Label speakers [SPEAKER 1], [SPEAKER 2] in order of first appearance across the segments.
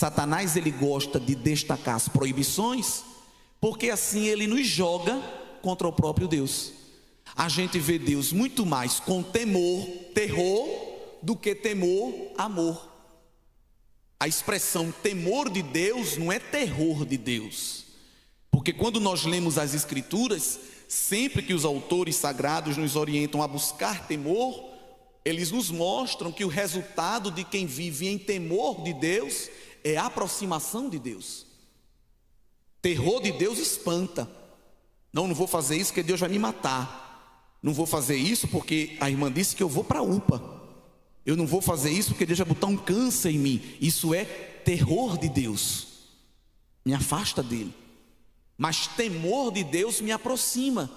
[SPEAKER 1] Satanás, ele gosta de destacar as proibições, porque assim ele nos joga contra o próprio Deus. A gente vê Deus muito mais com temor, terror, do que temor, amor. A expressão temor de Deus não é terror de Deus, porque quando nós lemos as Escrituras, sempre que os autores sagrados nos orientam a buscar temor, eles nos mostram que o resultado de quem vive em temor de Deus é a aproximação de Deus. Terror de Deus espanta. Não vou fazer isso porque Deus vai me matar. Não vou fazer isso porque a irmã disse que eu vou para a UPA. Eu não vou fazer isso porque Deus vai botar um câncer em mim. Isso é terror de Deus, me afasta dele. Mas temor de Deus me aproxima.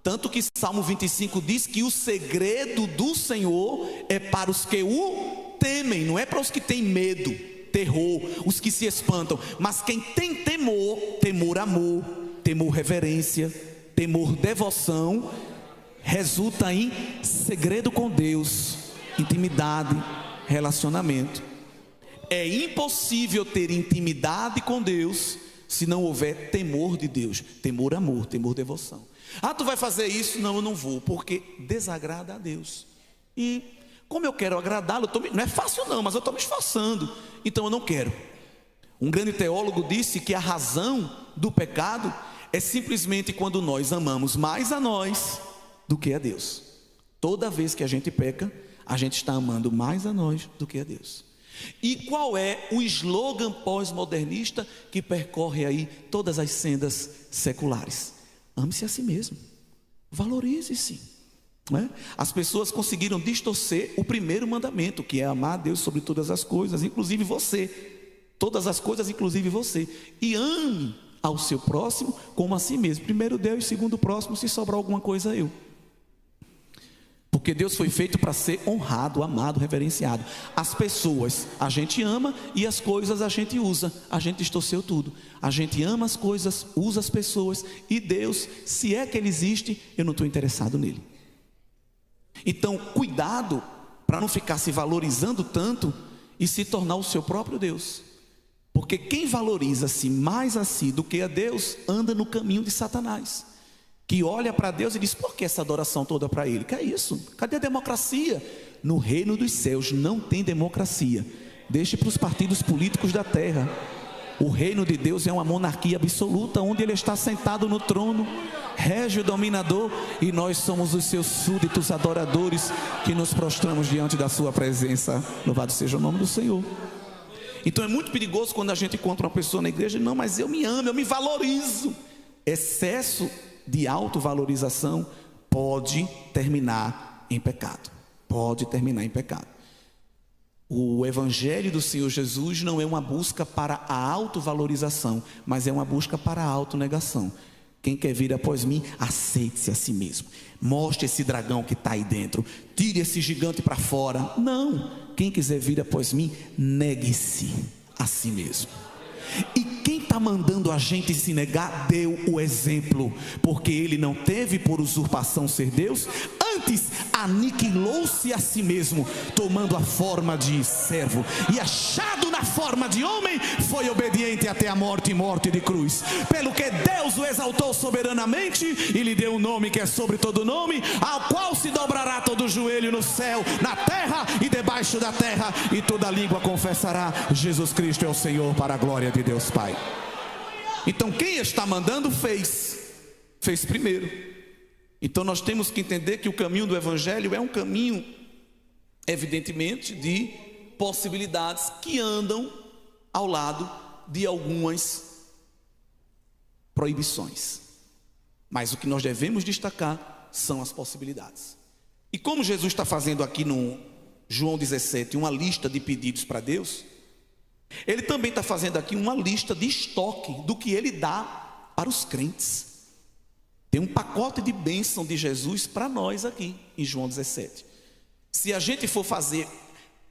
[SPEAKER 1] Tanto que Salmo 25 diz que o segredo do Senhor é para os que o temem. Não é para os que têm medo, terror, os que se espantam. Mas quem tem temor, temor amor, temor reverência, temor devoção, resulta em segredo com Deus, intimidade, relacionamento. É impossível ter intimidade com Deus se não houver temor de Deus, temor amor, temor devoção. Tu vai fazer isso? Não, eu não vou, porque desagrada a Deus. E como eu quero agradá-lo, não é fácil não, mas eu estou me esforçando, então eu não quero. Um grande teólogo disse que a razão do pecado é simplesmente quando nós amamos mais a nós do que a Deus. Toda vez que a gente peca, a gente está amando mais a nós do que a Deus. E qual é o slogan pós-modernista que percorre aí todas as sendas seculares? Ame-se a si mesmo, valorize-se, né? As pessoas conseguiram distorcer o primeiro mandamento, que é amar a Deus sobre todas as coisas, inclusive você. Todas as coisas, inclusive você. E ame ao seu próximo como a si mesmo. Primeiro Deus, segundo o próximo, se sobrar alguma coisa eu. Porque Deus foi feito para ser honrado, amado, reverenciado. As pessoas a gente ama e as coisas a gente usa. A gente distorceu tudo. A gente ama as coisas, usa as pessoas, e Deus, se é que Ele existe, eu não estou interessado nele. Então, cuidado para não ficar se valorizando tanto e se tornar o seu próprio Deus. Porque quem valoriza-se mais a si do que a Deus, anda no caminho de Satanás, que olha para Deus e diz: por que essa adoração toda para Ele? Que é isso? Cadê a democracia? No reino dos céus não tem democracia. Deixe para os partidos políticos da terra. O reino de Deus é uma monarquia absoluta, onde Ele está sentado no trono, rege o dominador, e nós somos os seus súditos adoradores, que nos prostramos diante da sua presença. Louvado seja o nome do Senhor. Então é muito perigoso quando a gente encontra uma pessoa na igreja: não, mas eu me amo, eu me valorizo. Excesso de autovalorização pode terminar em pecado. Pode terminar em pecado. O evangelho do Senhor Jesus não é uma busca para a autovalorização, mas é uma busca para a autonegação. Quem quer vir após mim, aceite-se a si mesmo. Mostre esse dragão que está aí dentro. Tire esse gigante para fora. Não. Quem quiser vir após mim, negue-se a si mesmo. E quem está mandando a gente se negar, deu o exemplo, porque Ele não teve por usurpação ser Deus, antes aniquilou-se a si mesmo, tomando a forma de servo, e achado na forma de homem, foi obediente até a morte, e morte de cruz. Pelo que Deus o exaltou soberanamente e lhe deu um nome que é sobre todo nome, ao qual se dobrará todo joelho no céu, na terra e debaixo da terra, e toda língua confessará: Jesus Cristo é o Senhor, para a glória de Deus Pai. Então quem está mandando fez primeiro. Então nós temos que entender que o caminho do evangelho é um caminho, evidentemente, de possibilidades que andam ao lado de algumas proibições. Mas o que nós devemos destacar são as possibilidades. E como Jesus está fazendo aqui no João 17 uma lista de pedidos para Deus, Ele também está fazendo aqui uma lista de estoque do que Ele dá para os crentes. Tem um pacote de bênção de Jesus para nós aqui em João 17. Se a gente for fazer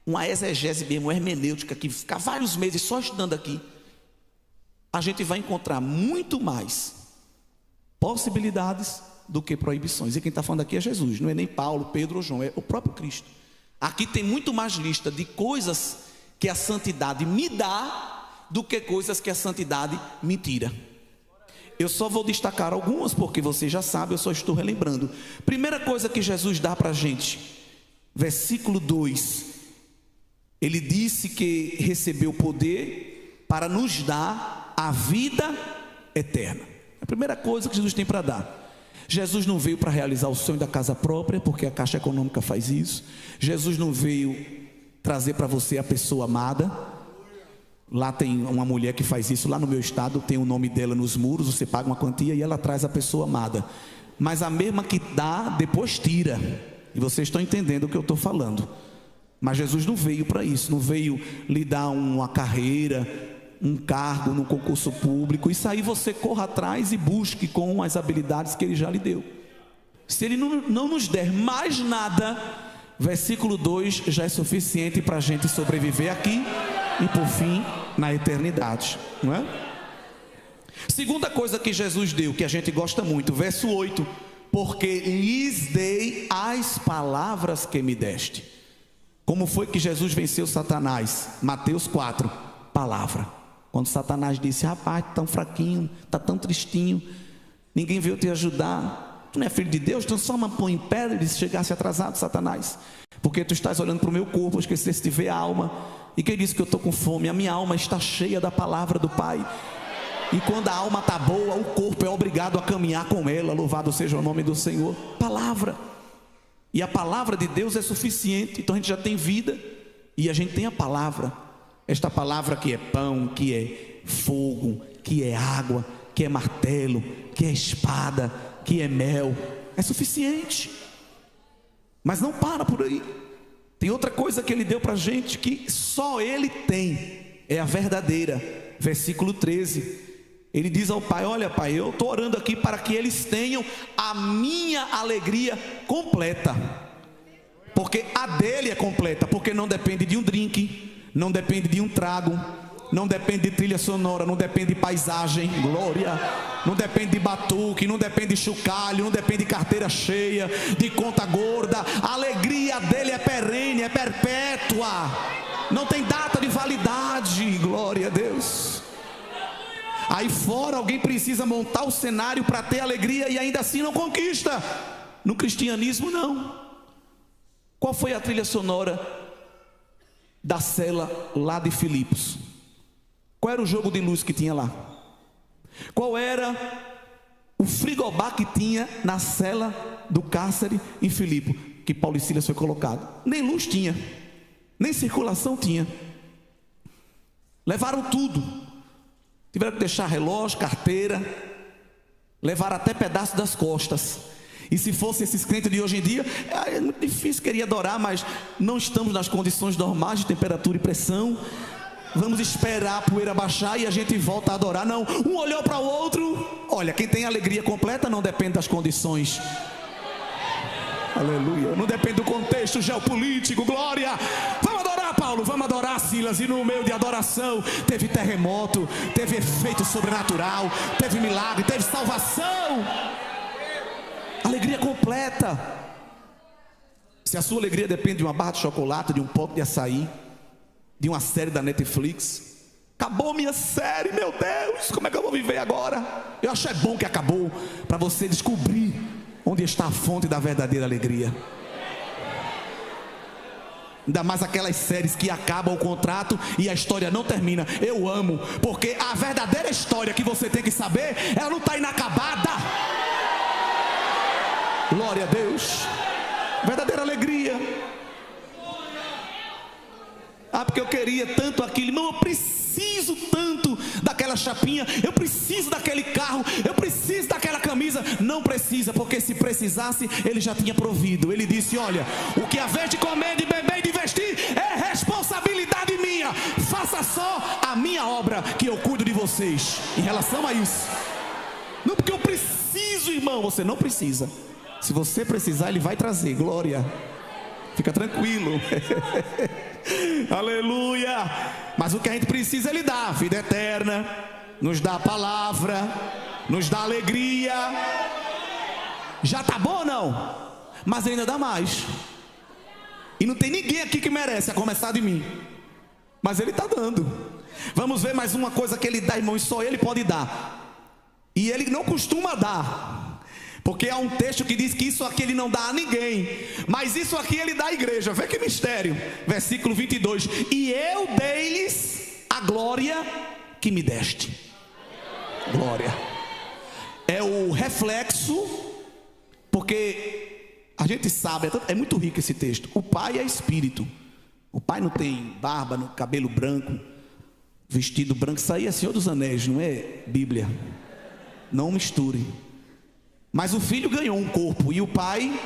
[SPEAKER 1] uma exegese mesmo, uma hermenêutica, que ficar vários meses só estudando aqui, a gente vai encontrar muito mais possibilidades do que proibições. E quem está falando aqui é Jesus, não é nem Paulo, Pedro ou João, é o próprio Cristo. Aqui tem muito mais lista de coisas que a santidade me dá do que coisas que a santidade me tira. Eu só vou destacar algumas, porque você já sabe, eu só estou relembrando. Primeira coisa que Jesus dá para a gente, versículo 2, ele disse que recebeu poder para nos dar a vida eterna. A primeira coisa que Jesus tem para dar. Jesus não veio para realizar o sonho da casa própria, porque a Caixa Econômica faz isso. Jesus não veio trazer para você a pessoa amada. Lá tem uma mulher que faz isso, lá no meu estado tem o nome dela nos muros, você paga uma quantia e ela traz a pessoa amada. Mas a mesma que dá, depois tira. E vocês estão entendendo o que eu estou falando. Mas Jesus não veio para isso, não veio lhe dar uma carreira, um cargo no concurso público. Isso aí você corra atrás e busque com as habilidades que ele já lhe deu. Se ele não nos der mais nada, versículo 2 já é suficiente para a gente sobreviver aqui e por fim na eternidade, não é? Segunda coisa que Jesus deu, que a gente gosta muito, verso 8: porque lhes dei as palavras que me deste. Como foi que Jesus venceu Satanás? Mateus 4, palavra. Quando Satanás disse: rapaz, tão fraquinho, tá tão tristinho, ninguém veio te ajudar, tu não é filho de Deus, transforma pão em pedra. Ele disse: chegasse atrasado, Satanás, porque tu estás olhando para o meu corpo, esqueceste de ver a alma. E quem disse que eu estou com fome? A minha alma está cheia da palavra do Pai. E quando a alma está boa, o corpo é obrigado a caminhar com ela. Louvado seja o nome do Senhor. Palavra. E a palavra de Deus é suficiente. Então a gente já tem vida e a gente tem a palavra. Esta palavra que é pão, que é fogo, que é água, que é martelo, que é espada, que é mel, é suficiente. Mas não para por aí. Tem outra coisa que ele deu para a gente que só ele tem, é a verdadeira. Versículo 13, ele diz ao Pai: olha, Pai, eu estou orando aqui para que eles tenham a minha alegria completa. Porque a dele é completa, porque não depende de um drink, não depende de um trago, não depende de trilha sonora, não depende de paisagem, glória, não depende de batuque, não depende de chocalho, não depende de carteira cheia, de conta gorda. A alegria dele é perene, é perpétua, não tem data de validade, glória a Deus. Aí fora alguém precisa montar o cenário para ter alegria e ainda assim não conquista. No cristianismo não. Qual foi a trilha sonora da cela lá de Filipos? Qual era o jogo de luz que tinha lá? Qual era o frigobar que tinha na cela do cárcere em Filipe, que Paulo e Silas foi colocado? Nem luz tinha, nem circulação tinha. Levaram tudo. Tiveram que deixar relógio, carteira, levaram até pedaço das costas. E se fosse esses crentes de hoje em dia, é muito difícil, queria adorar, mas não estamos nas condições normais de temperatura e pressão. Vamos esperar a poeira baixar e a gente volta a adorar. Não, um olhou para o outro. Olha, quem tem alegria completa não depende das condições. Aleluia. Não depende do contexto geopolítico. Glória. Vamos adorar, Paulo, vamos adorar, Silas. E no meio de adoração teve terremoto, teve efeito sobrenatural, teve milagre, teve salvação. Alegria completa. Se a sua alegria depende de uma barra de chocolate, de um pote de açaí, de uma série da Netflix, acabou minha série, meu Deus, como é que eu vou viver agora? Eu acho bom que acabou, para você descobrir onde está a fonte da verdadeira alegria. Ainda mais aquelas séries que acabam o contrato e a história não termina. Eu amo, porque a verdadeira história que você tem que saber, ela não está inacabada. Glória a Deus. Verdadeira alegria. Ah, porque eu queria tanto aquilo. Não, eu preciso tanto daquela chapinha, eu preciso daquele carro, eu preciso daquela camisa. Não precisa, porque se precisasse, ele já tinha provido. Ele disse: olha, o que haver de comer, de beber e de vestir é responsabilidade minha. Faça só a minha obra, que eu cuido de vocês. Em relação a isso, não porque eu preciso, irmão. Você não precisa. Se você precisar, ele vai trazer. Glória. Fica tranquilo. Aleluia. Mas o que a gente precisa, ele dá: vida eterna, nos dá a palavra, nos dá alegria. Já tá bom ou não? Mas ainda dá mais. E não tem ninguém aqui que merece, a começar de mim. Mas ele está dando. Vamos ver mais uma coisa que ele dá, irmão, e só ele pode dar. E ele não costuma dar, porque há um texto que diz que isso aqui ele não dá a ninguém, mas isso aqui ele dá à igreja. Vê que mistério. Versículo 22. E eu dei-lhes a glória que me deste. Glória. É o reflexo, porque a gente sabe, é muito rico esse texto. O Pai é Espírito. O Pai não tem barba, no cabelo branco, vestido branco. Isso aí é Senhor dos Anéis, não é Bíblia. Não misture. Mas o Filho ganhou um corpo, e o Pai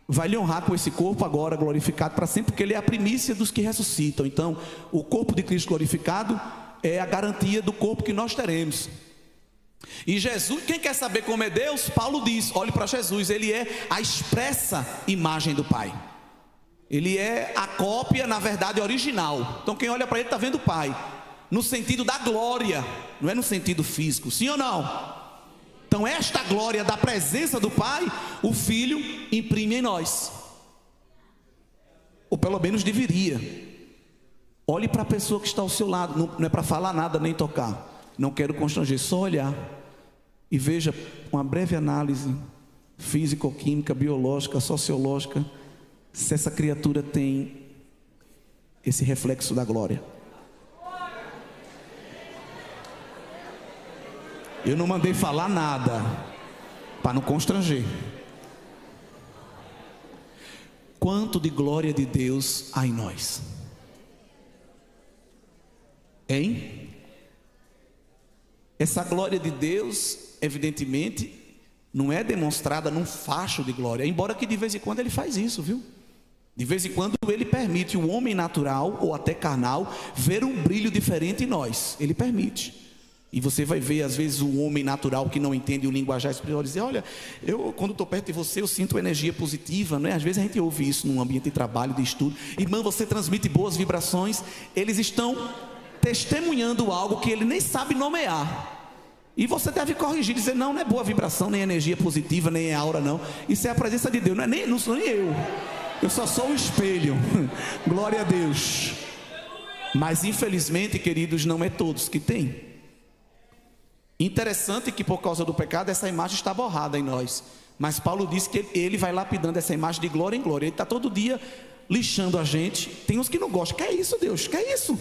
[SPEAKER 1] vai lhe honrar com esse corpo agora glorificado para sempre, porque ele é a primícia dos que ressuscitam. Então o corpo de Cristo glorificado é a garantia do corpo que nós teremos. E Jesus, quem quer saber como é Deus? Paulo diz, olhe para Jesus, ele é a expressa imagem do Pai. Ele é a cópia, na verdade, original. Então quem olha para ele está vendo o Pai, no sentido da glória, não é no sentido físico, sim ou não? Então esta glória da presença do Pai, o Filho imprime em nós, ou pelo menos deveria. Olhe para a pessoa que está ao seu lado, não é para falar nada nem tocar, não quero constranger, só olhar e veja uma breve análise físico-química, biológica, sociológica, se essa criatura tem esse reflexo da glória. Eu não mandei falar nada para não constranger. Quanto de glória de Deus há em nós? Hein? Essa glória de Deus, evidentemente, não é demonstrada num facho de glória, embora que de vez em quando ele faz isso, viu? De vez em quando ele permite o homem natural ou até carnal ver um brilho diferente em nós. Ele permite. E você vai ver às vezes o homem natural que não entende o linguajar espiritual dizer, olha, eu quando estou perto de você eu sinto energia positiva, não é? Às vezes a gente ouve isso num ambiente de trabalho, de estudo. Irmã, você transmite boas vibrações. Eles estão testemunhando algo que ele nem sabe nomear. E você deve corrigir, dizer, não é boa vibração, nem energia positiva, nem é aura não. Isso é a presença de Deus, não sou nem eu. Eu só sou um espelho. Glória a Deus. Mas infelizmente, queridos, não é todos que têm. Interessante que por causa do pecado essa imagem está borrada em nós. Mas Paulo diz que ele vai lapidando essa imagem de glória em glória. Ele está todo dia lixando a gente. Tem uns que não gostam. Que é isso, Deus? Que é isso?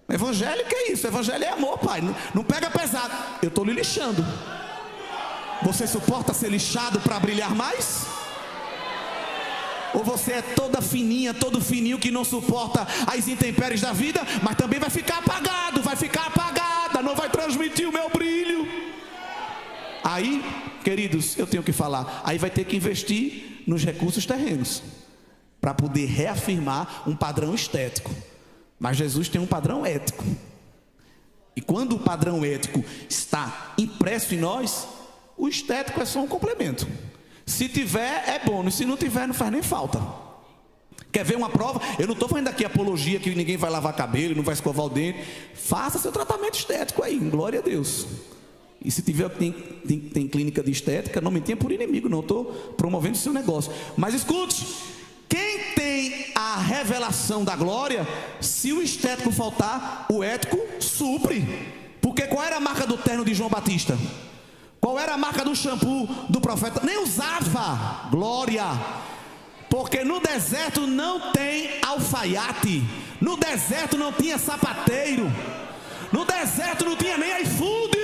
[SPEAKER 1] Evangelho, que é isso? Evangelho é amor, pai. Não pega pesado. Eu estou lhe lixando. Você suporta ser lixado para brilhar mais? Ou você é toda fininha, todo fininho que não suporta as intempéries da vida, mas também vai ficar apagado, vai ficar apagada, não vai transmitir o meu brilho. Aí, queridos, eu tenho que falar, aí vai ter que investir nos recursos terrenos, para poder reafirmar um padrão estético. Mas Jesus tem um padrão ético. E quando o padrão ético está impresso em nós, o estético é só um complemento. Se tiver, é bônus. Se não tiver, não faz nem falta. Quer ver uma prova? Eu não estou fazendo aqui apologia que ninguém vai lavar cabelo, não vai escovar o dente. Faça seu tratamento estético aí, glória a Deus. E se tiver, tem clínica de estética, não me tenha por inimigo, não estou promovendo o seu negócio. Mas escute, quem tem a revelação da glória, se o estético faltar, o ético supre. Porque qual era a marca do terno de João Batista? Qual era a marca do shampoo do profeta? Nem usava. Glória. Porque no deserto não tem alfaiate. No deserto não tinha sapateiro. No deserto não tinha nem iFood.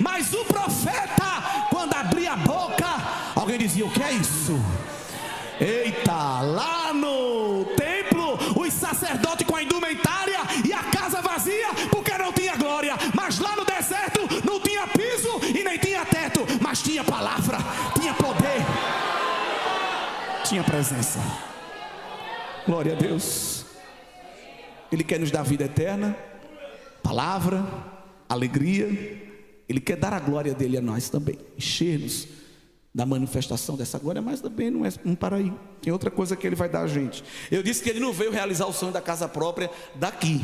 [SPEAKER 1] Mas o profeta, quando abria a boca, alguém dizia, o que é isso? Eita, lá no templo, os sacerdotes com a indumentária e a casa vazia, porque não tinha glória. Mas lá no deserto não tinha piso e nem tinha teto, mas tinha palavra, tinha poder, tinha presença. Glória a Deus. Ele quer nos dar vida eterna, palavra, alegria. Ele quer dar a glória dele a nós também, encher-nos da manifestação dessa glória, mas também não é um para aí. Tem outra coisa que ele vai dar a gente. Eu disse que ele não veio realizar o sonho da casa própria daqui,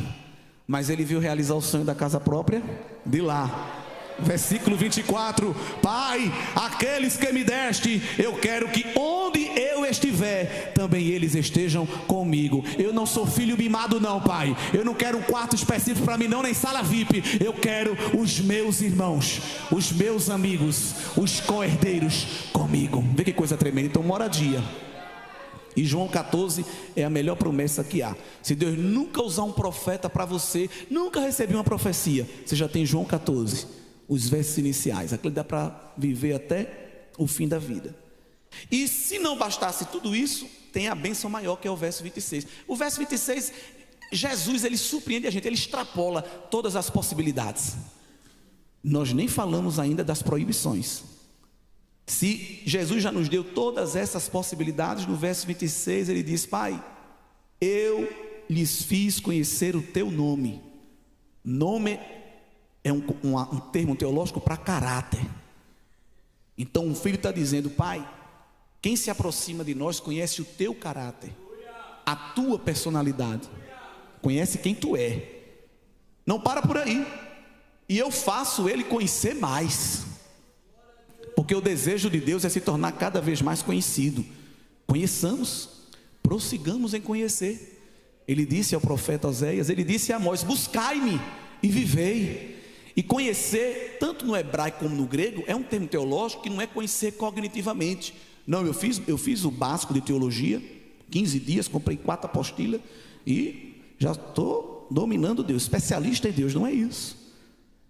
[SPEAKER 1] mas ele veio realizar o sonho da casa própria de lá. Versículo 24: Pai, aqueles que me deste, eu quero que onde eu estiver, também eles estejam comigo. Eu não sou filho mimado não, Pai. Eu não quero um quarto específico para mim não, nem sala VIP. Eu quero os meus irmãos, os meus amigos, os co-herdeiros comigo. Vê que coisa tremenda. Então, moradia. E João 14 é a melhor promessa que há. Se Deus nunca usar um profeta para você, nunca receber uma profecia, você já tem João 14, os versos iniciais. Aquilo dá para viver até o fim da vida. E se não bastasse tudo isso, tem a bênção maior, que é o verso 26. O verso 26, Jesus, ele surpreende a gente, ele extrapola todas as possibilidades. Nós nem falamos ainda das proibições. Se Jesus já nos deu todas essas possibilidades, no verso 26 ele diz: Pai, eu lhes fiz conhecer o teu nome. Nome é um termo teológico para caráter. Então o filho está dizendo: Pai, quem se aproxima de nós conhece o teu caráter, a tua personalidade, conhece quem tu é. Não para por aí. E eu faço ele conhecer mais, porque o desejo de Deus é se tornar cada vez mais conhecido. Conheçamos, prossigamos em conhecer. Ele disse ao profeta Oséias, ele disse a Amós: buscai-me e vivei. E conhecer, tanto no hebraico como no grego, é um termo teológico que não é conhecer cognitivamente. Não, eu fiz o básico de teologia, 15 dias, comprei 4 apostilas e já estou dominando Deus, especialista em Deus. Não é isso.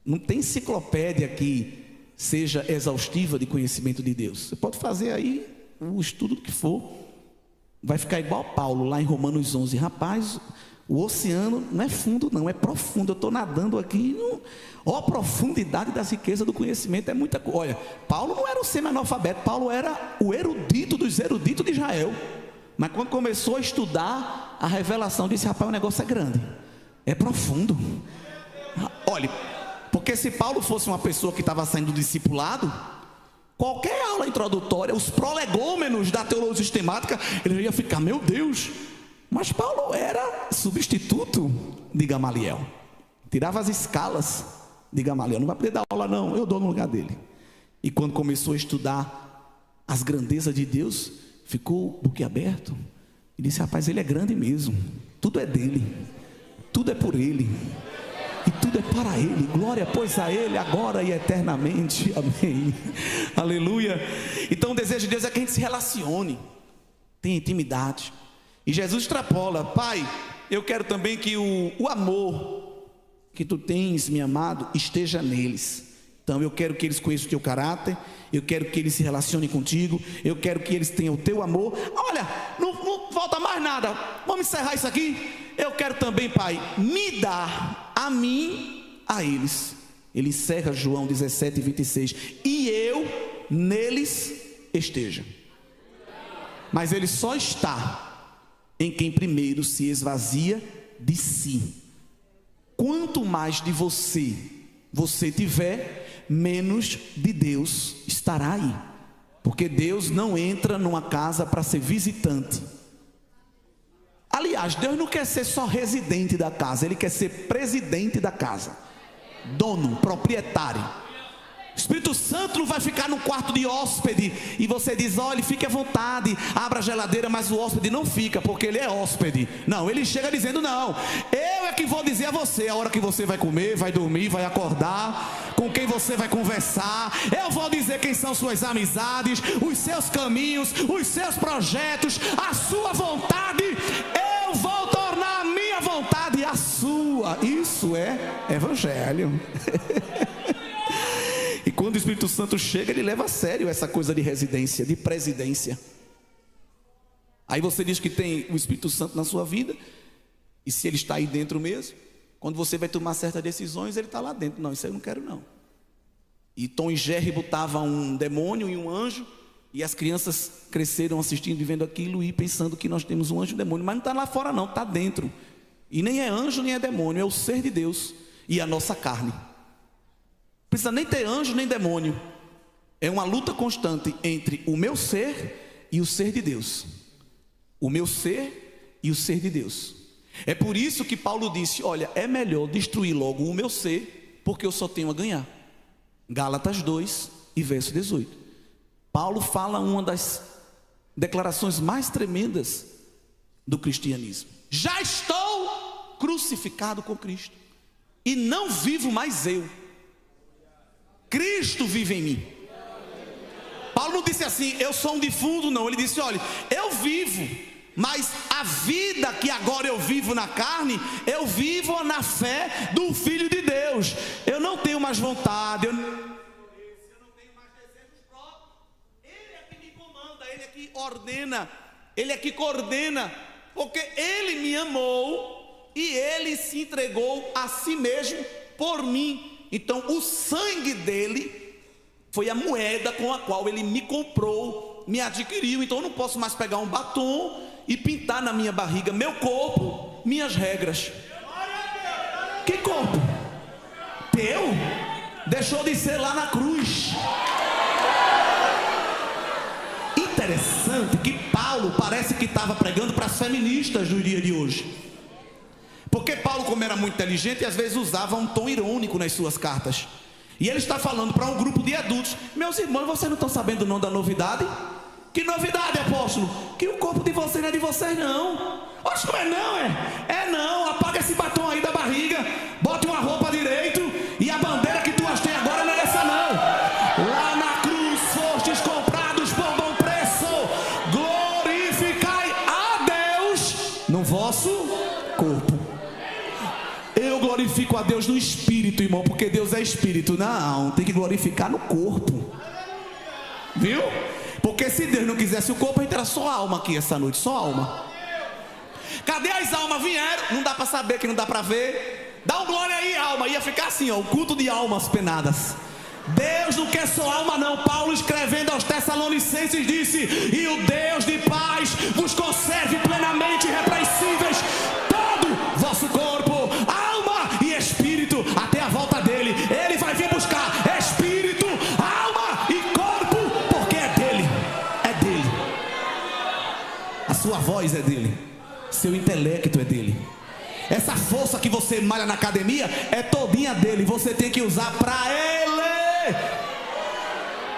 [SPEAKER 1] Não tem enciclopédia que seja exaustiva de conhecimento de Deus. Você pode fazer aí o estudo que for, vai ficar igual Paulo lá em Romanos 11. Rapaz, o oceano não é fundo não, é profundo. Eu estou nadando aqui, a profundidade das riquezas do conhecimento é muita coisa. Olha, Paulo não era um semi-analfabeto, Paulo era o erudito dos eruditos de Israel. Mas quando começou a estudar a revelação, disse: rapaz, o negócio é grande, é profundo. Olha, porque se Paulo fosse uma pessoa que estava saindo do discipulado, qualquer aula introdutória, os prolegômenos da teologia sistemática, ele ia ficar: meu Deus. Mas Paulo era substituto de Gamaliel, tirava as escalas de Gamaliel. Não vai poder dar aula não, eu dou no lugar dele. E quando começou a estudar as grandezas de Deus, ficou boquiaberto e disse: rapaz, ele é grande mesmo, tudo é dele, tudo é por ele e tudo é para ele. Glória pois a ele agora e eternamente, amém, aleluia. Então o desejo de Deus é que a gente se relacione, tenha intimidade. E Jesus extrapola: Pai, eu quero também que o amor que tu tens me amado esteja neles. Então eu quero que eles conheçam o teu caráter, eu quero que eles se relacionem contigo, eu quero que eles tenham o teu amor. Olha, não falta mais nada, vamos encerrar isso aqui. Eu quero também, Pai, me dar a mim, a eles. Ele encerra João 17, 26. E eu neles esteja. Mas ele só está em quem primeiro se esvazia de si. Quanto mais de você tiver, menos de Deus estará aí. Porque Deus não entra numa casa para ser visitante. Aliás, Deus não quer ser só residente da casa, Ele quer ser presidente da casa, dono, proprietário. O Espírito Santo não vai ficar no quarto de hóspede e você diz: olha, fique à vontade, abra a geladeira, mas o hóspede não fica, porque ele é hóspede. Não, ele chega dizendo: não, eu é que vou dizer a você a hora que você vai comer, vai dormir, vai acordar, com quem você vai conversar. Eu vou dizer quem são suas amizades, os seus caminhos, os seus projetos, a sua vontade. Eu vou tornar a minha vontade a sua. Isso é evangelho. E quando o Espírito Santo chega, ele leva a sério essa coisa de residência, de presidência. Aí você diz que tem o Espírito Santo na sua vida, e se ele está aí dentro mesmo, quando você vai tomar certas decisões, ele está lá dentro. Não, isso aí eu não quero não. E Tom e Jerry botavam um demônio e um anjo, e as crianças cresceram assistindo e vendo aquilo e pensando que nós temos um anjo e um demônio, mas não está lá fora não, está dentro. E nem é anjo nem é demônio, é o ser de Deus e a nossa carne. Precisa nem ter anjo nem demônio. É uma luta constante entre o meu ser e o ser de Deus. O meu ser e o ser de Deus. É por isso que Paulo disse: olha, é melhor destruir logo o meu ser, porque eu só tenho a ganhar. Gálatas 2 e verso 18. Paulo fala uma das declarações mais tremendas do cristianismo: já estou crucificado com Cristo, e não vivo mais eu, Cristo vive em mim. Paulo não disse assim, eu sou um defunto, não. Ele disse, olha, eu vivo, mas a vida que agora eu vivo na carne, eu vivo na fé do Filho de Deus. Eu não tenho mais vontade, eu não tenho mais desejos próprios. Ele é que me comanda, Ele é que ordena, Ele é que coordena, porque Ele me amou e Ele se entregou a si mesmo por mim. Então o sangue dele foi a moeda com a qual Ele me comprou, me adquiriu. Então eu não posso mais pegar um batom e pintar na minha barriga meu corpo, minhas regras. Que corpo? Teu? Deixou de ser lá na cruz. Interessante que Paulo parece que estava pregando para as feministas do dia de hoje. Porque Paulo, como era muito inteligente, às vezes usava um tom irônico nas suas cartas. E ele está falando para um grupo de adultos: meus irmãos, vocês não estão sabendo não da novidade? Que novidade, apóstolo? Que o corpo de vocês não é de vocês, não. Oxe, não é não, é não. Apaga esse batom aí da barriga, bote uma roupa direito, e a bandeira que tu tem agora não é essa não. Lá na cruz fostes comprados por bom preço. Glorificai a Deus no vosso corpo. Eu glorifico a Deus no espírito, irmão, porque Deus é espírito. Não, tem que glorificar no corpo. Viu? Porque se Deus não quisesse o corpo, a gente era só alma aqui essa noite, só alma. Cadê as almas? Vieram, não dá para saber, que não dá para ver. Dá um glória aí, alma. Ia ficar assim, ó, o culto de almas penadas. Deus não quer só alma não. Paulo, escrevendo aos Tessalonicenses, disse: e o Deus de paz vos conserve plenamente irrepreensíveis todo vosso corpo, alma e espírito, até a volta dele. Ele vai vir buscar espírito, alma e corpo, porque é dele. A sua voz é dele, seu intelecto é dele. Essa força que você malha na academia é todinha dele. Você tem que usar para ele.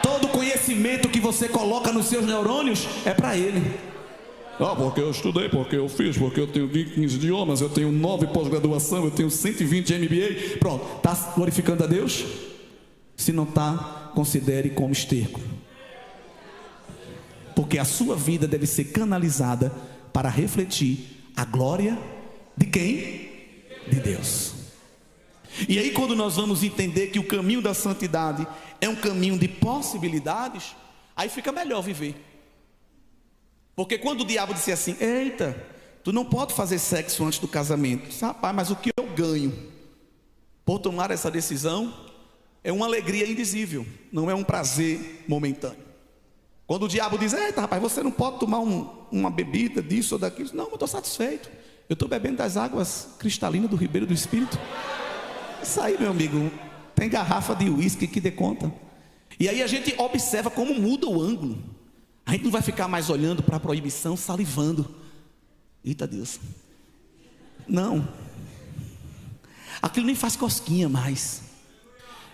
[SPEAKER 1] Todo conhecimento que você coloca nos seus neurônios é para ele. Porque eu estudei, porque eu fiz, porque eu tenho 15 idiomas, eu tenho 9 pós-graduação, eu tenho 120 MBA. Pronto, está glorificando a Deus? Se não está, considere como esterco. Porque a sua vida deve ser canalizada para refletir a glória de quem? De Deus. E aí, quando nós vamos entender que o caminho da santidade é um caminho de possibilidades, aí fica melhor viver. Porque quando o diabo disse assim: eita, tu não pode fazer sexo antes do casamento. Disse, rapaz, mas o que eu ganho por tomar essa decisão é uma alegria indizível, não é um prazer momentâneo. Quando o diabo diz: eita, rapaz, você não pode tomar uma bebida disso ou daquilo. Não, eu estou satisfeito. Eu estou bebendo das águas cristalinas do Ribeiro do Espírito. Isso aí, meu amigo, tem garrafa de uísque que dê conta. E aí a gente observa como muda o ângulo. A gente não vai ficar mais olhando para a proibição, salivando. Eita Deus. Não. Aquilo nem faz cosquinha mais.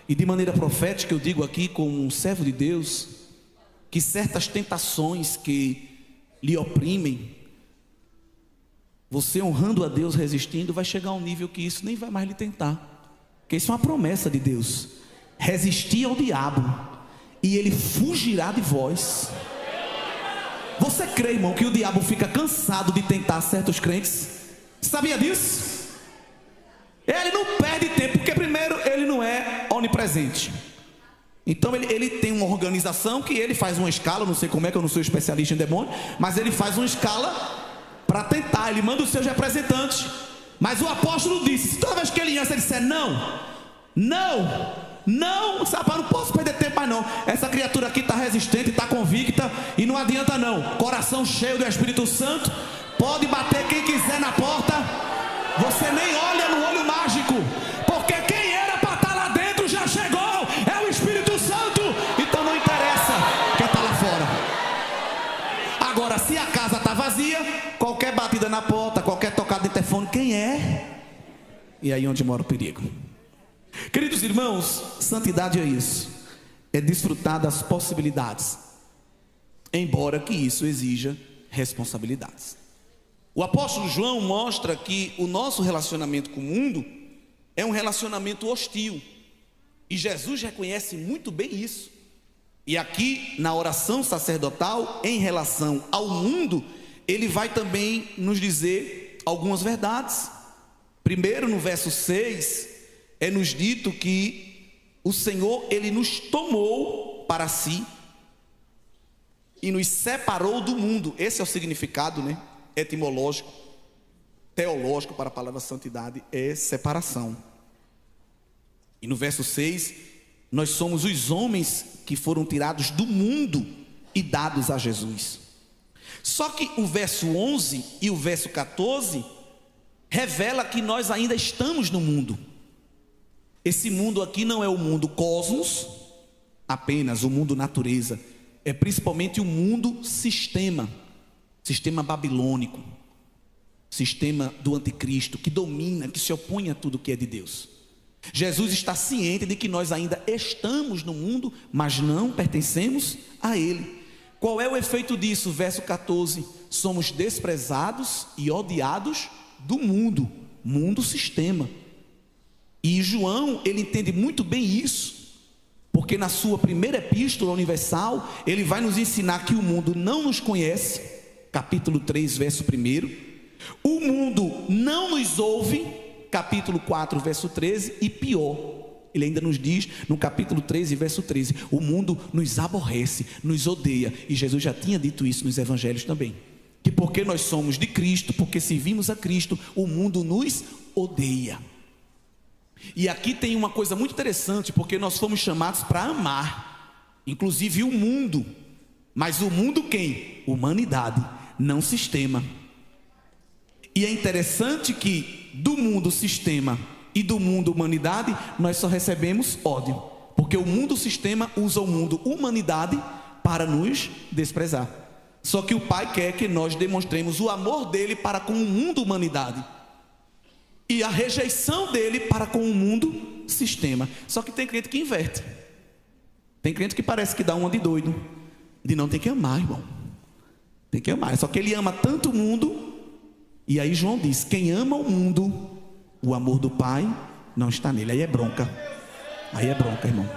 [SPEAKER 1] E de maneira profética eu digo aqui, como um servo de Deus, que certas tentações que lhe oprimem, você honrando a Deus, resistindo, vai chegar a um nível que isso nem vai mais lhe tentar. Porque isso é uma promessa de Deus: resistir ao diabo e ele fugirá de vós. Você crê, irmão, que o diabo fica cansado de tentar certos crentes? Sabia disso? Ele não perde tempo, porque primeiro ele não é onipresente. Então ele tem uma organização que ele faz uma escala, não sei como é, que eu não sou especialista em demônio, mas ele faz uma escala para tentar, ele manda os seus representantes. Mas o apóstolo disse, toda vez que ele ia, ele disser não, sabe, não posso perder tempo mais não. Essa criatura aqui está resistente, está convicta, e não adianta não. Coração cheio do Espírito Santo, pode bater quem quiser na porta, você nem olha no olho mágico, porque quem era para estar lá dentro já chegou, é o Espírito Santo. Então não interessa quem está lá fora. Agora, se a casa está vazia, qualquer batida na porta, qualquer tocada de telefone, quem é? E aí onde mora o perigo. Queridos irmãos, santidade é isso, é desfrutar das possibilidades, embora que isso exija responsabilidades. O apóstolo João mostra que o nosso relacionamento com o mundo é um relacionamento hostil, e Jesus reconhece muito bem isso. E aqui na oração sacerdotal, em relação ao mundo, ele vai também nos dizer algumas verdades. Primeiro, no verso 6, é nos dito que o Senhor, ele nos tomou para si e nos separou do mundo. Esse é o significado, né, etimológico, teológico para a palavra santidade, é separação. E no verso 6, nós somos os homens que foram tirados do mundo e dados a Jesus. Só que o verso 11 e o verso 14 revela que nós ainda estamos no mundo. Esse mundo aqui não é o mundo cosmos, apenas o mundo natureza, é principalmente o mundo sistema babilônico, sistema do anticristo, que domina, que se opõe a tudo que é de Deus. Jesus está ciente de que nós ainda estamos no mundo, mas não pertencemos a ele. Qual é o efeito disso? Verso 14: somos desprezados e odiados do mundo sistema. E João, ele entende muito bem isso, porque na sua primeira epístola universal, ele vai nos ensinar que o mundo não nos conhece, capítulo 3, verso 1. O mundo não nos ouve, capítulo 4, verso 13, e pior, ele ainda nos diz no capítulo 13, verso 13, o mundo nos aborrece, nos odeia, e Jesus já tinha dito isso nos evangelhos também, que porque nós somos de Cristo, porque servimos a Cristo, o mundo nos odeia. E aqui tem uma coisa muito interessante, porque nós fomos chamados para amar, inclusive o mundo, mas o mundo quem? Humanidade, não sistema. E é interessante que do mundo sistema e do mundo humanidade, nós só recebemos ódio, porque o mundo sistema usa o mundo humanidade para nos desprezar. Só que o Pai quer que nós demonstremos o amor dele para com o mundo humanidade e a rejeição dele para com o mundo sistema. Só que tem crente que inverte. Tem crente que parece que dá uma de doido, de não tem que amar, irmão. Tem que amar. Só que ele ama tanto o mundo. E aí João diz: quem ama o mundo, o amor do Pai não está nele. Aí é bronca. Aí é bronca, irmão.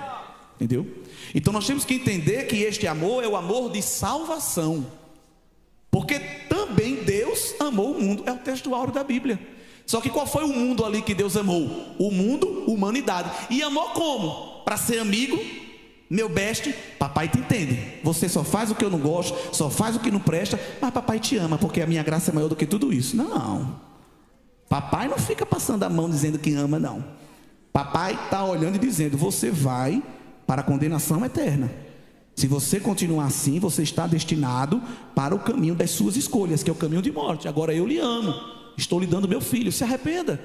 [SPEAKER 1] Entendeu? Então nós temos que entender que este amor é o amor de salvação, porque também Deus amou o mundo. É o texto áureo da Bíblia. Só que qual foi o mundo ali que Deus amou? O mundo, humanidade. E amou como? Para ser amigo, meu best, papai te entende. Você só faz o que eu não gosto, só faz o que não presta, mas papai te ama, porque a minha graça é maior do que tudo isso. Não. Papai não fica passando a mão dizendo que ama, não. Papai está olhando e dizendo: você vai para a condenação eterna. Se você continuar assim, você está destinado para o caminho das suas escolhas, que é o caminho de morte. Agora eu lhe amo. Estou lhe dando meu filho, se arrependa,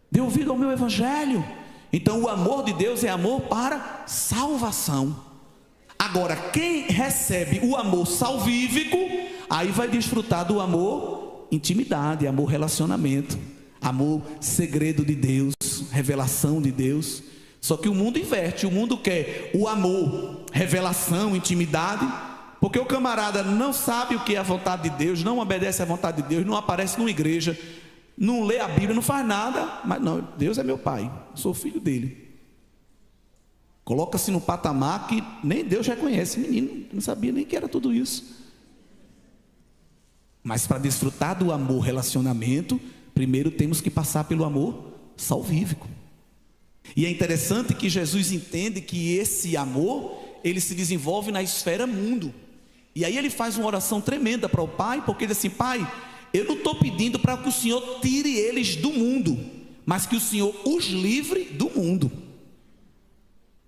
[SPEAKER 1] dê ouvido ao meu evangelho. Então o amor de Deus é amor para salvação. Agora quem recebe o amor salvífico, aí vai desfrutar do amor intimidade, amor relacionamento, amor segredo de Deus, revelação de Deus. Só que o mundo inverte, o mundo quer o amor, revelação, intimidade, porque o camarada não sabe o que é a vontade de Deus, não obedece à vontade de Deus, não aparece numa igreja, não lê a Bíblia, não faz nada, mas não, Deus é meu pai, sou filho dele. Coloca-se no patamar que nem Deus reconhece. Menino, não sabia nem que era tudo isso. Mas para desfrutar do amor relacionamento, primeiro temos que passar pelo amor salvífico. E é interessante que Jesus entende que esse amor, ele se desenvolve na esfera mundo. E aí ele faz uma oração tremenda para o Pai, porque ele diz assim: Pai, eu não estou pedindo para que o Senhor tire eles do mundo, mas que o Senhor os livre do mundo.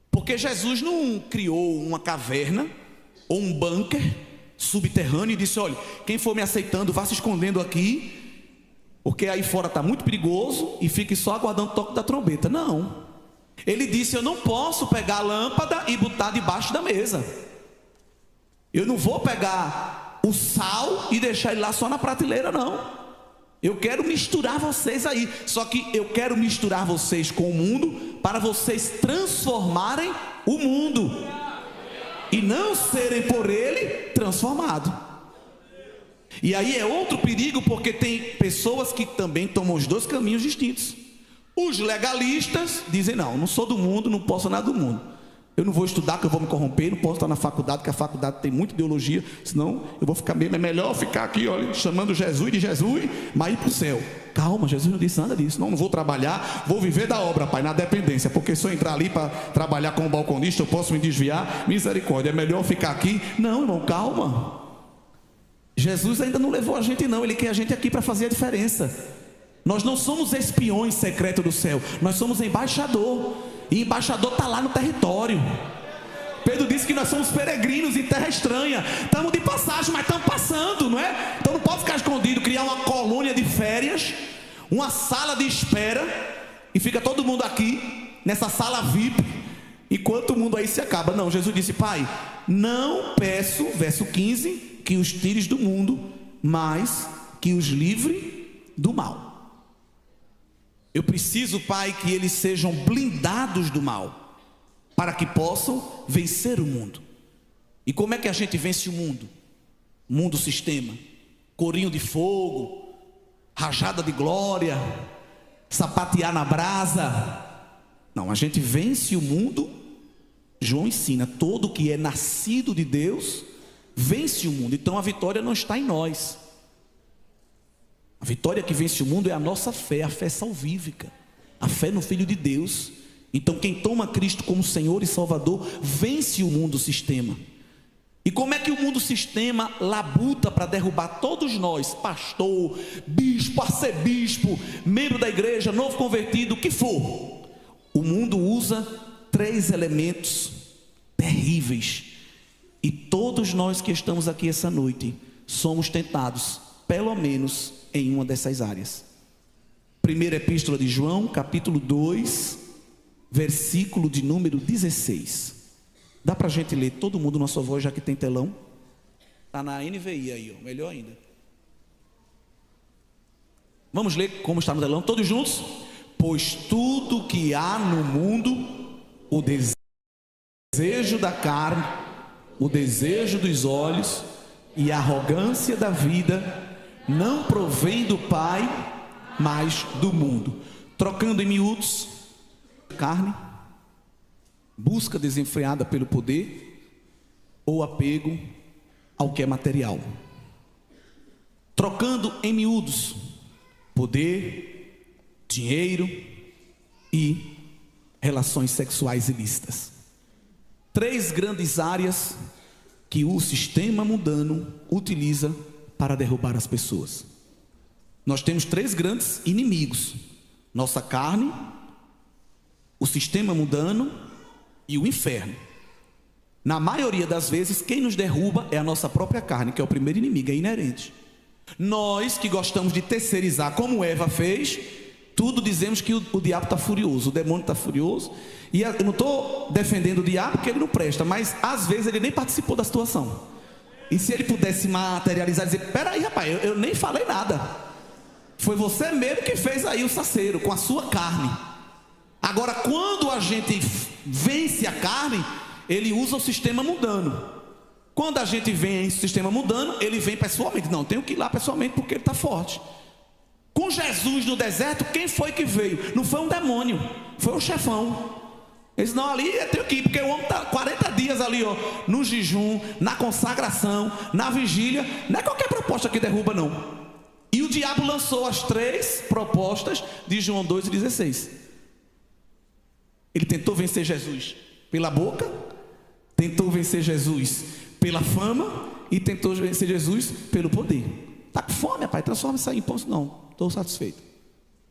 [SPEAKER 1] Porque Jesus não criou uma caverna ou um bunker subterrâneo e disse: olha, quem for me aceitando, vá se escondendo aqui, porque aí fora está muito perigoso, e fique só aguardando o toque da trombeta. Não. Ele disse: eu não posso pegar a lâmpada e botar debaixo da mesa. Eu não vou pegar o sal e deixar ele lá só na prateleira, não. Eu quero misturar vocês aí. Só que eu quero misturar vocês com o mundo para vocês transformarem o mundo e não serem por ele transformados. E aí é outro perigo, porque tem pessoas que também tomam os dois caminhos distintos. Os legalistas dizem: não sou do mundo, não posso nada do mundo. Eu não vou estudar, que eu vou me corromper, não posso estar na faculdade, que a faculdade tem muita ideologia, senão eu vou ficar mesmo. É melhor ficar aqui, olha, chamando Jesus de Jesus, mas ir para o céu. Calma, Jesus não disse nada disso. Não vou trabalhar, vou viver da obra, Pai, na dependência, porque se eu entrar ali para trabalhar como balconista, eu posso me desviar. Misericórdia, é melhor ficar aqui. Não, irmão, calma. Jesus ainda não levou a gente, não. Ele quer a gente aqui para fazer a diferença. Nós não somos espiões secretos do céu, nós somos embaixador. E embaixador está lá no território. Pedro disse que nós somos peregrinos em terra estranha. Estamos de passagem, mas estamos passando, não é? Então não pode ficar escondido, criar uma colônia de férias, uma sala de espera, e fica todo mundo aqui, nessa sala VIP, enquanto o mundo aí se acaba. Não, Jesus disse: Pai, não peço, verso 15, que os tires do mundo, mas que os livre do mal. Eu preciso, Pai, que eles sejam blindados do mal, para que possam vencer o mundo. E como é que a gente vence o mundo? Mundo sistema, corinho de fogo, rajada de glória, sapatear na brasa. Não, a gente vence o mundo. João ensina: todo que é nascido de Deus vence o mundo. Então a vitória não está em nós. A vitória que vence o mundo é a nossa fé, a fé salvífica, a fé no Filho de Deus. Então quem toma Cristo como Senhor e Salvador vence o mundo sistema. E como é que o mundo sistema labuta para derrubar todos nós, pastor, bispo, arcebispo, membro da igreja, novo convertido, o que for? O mundo usa 3 elementos terríveis, e todos nós que estamos aqui essa noite somos tentados, pelo menos em uma dessas áreas. Primeira epístola de João, capítulo 2, versículo de número 16. Dá para a gente ler todo mundo na sua voz, já que tem telão? Está na NVI aí, ó, melhor ainda. Vamos ler como está no telão, todos juntos? Pois tudo que há no mundo, o desejo da carne, o desejo dos olhos e a arrogância da vida, não provém do Pai, mas do mundo. Trocando em miúdos, carne, busca desenfreada pelo poder ou apego ao que é material. Trocando em miúdos, poder, dinheiro e relações sexuais ilícitas. 3 grandes áreas que o sistema mundano utiliza para derrubar as pessoas. Nós temos 3 grandes inimigos: nossa carne, o sistema mundano e o inferno. Na maioria das vezes, quem nos derruba é a nossa própria carne, que é o primeiro inimigo, é inerente. Nós que gostamos de terceirizar, como Eva fez, tudo dizemos que o diabo está furioso, o demônio está furioso. E eu não estou defendendo o diabo porque ele não presta, mas às vezes ele nem participou da situação. E se ele pudesse materializar e dizer: peraí, rapaz, eu nem falei nada, foi você mesmo que fez aí o saceiro com a sua carne. Agora, quando a gente vence a carne, ele usa o sistema mundano. Quando a gente vence o sistema mundano, ele vem pessoalmente. Não, tenho que ir lá pessoalmente porque ele está forte. Com Jesus no deserto, quem foi que veio? Não foi um demônio, foi o chefão. Eles não, ali eu tenho que ir, porque o homem está 40 dias ali, ó, no jejum, na consagração, na vigília. Não é qualquer proposta que derruba, não. E o diabo lançou as 3 propostas de João 2,16. Ele tentou vencer Jesus pela boca, tentou vencer Jesus pela fama e tentou vencer Jesus pelo poder. Está com fome, rapaz? Transforma isso aí em pão. Não, estou satisfeito.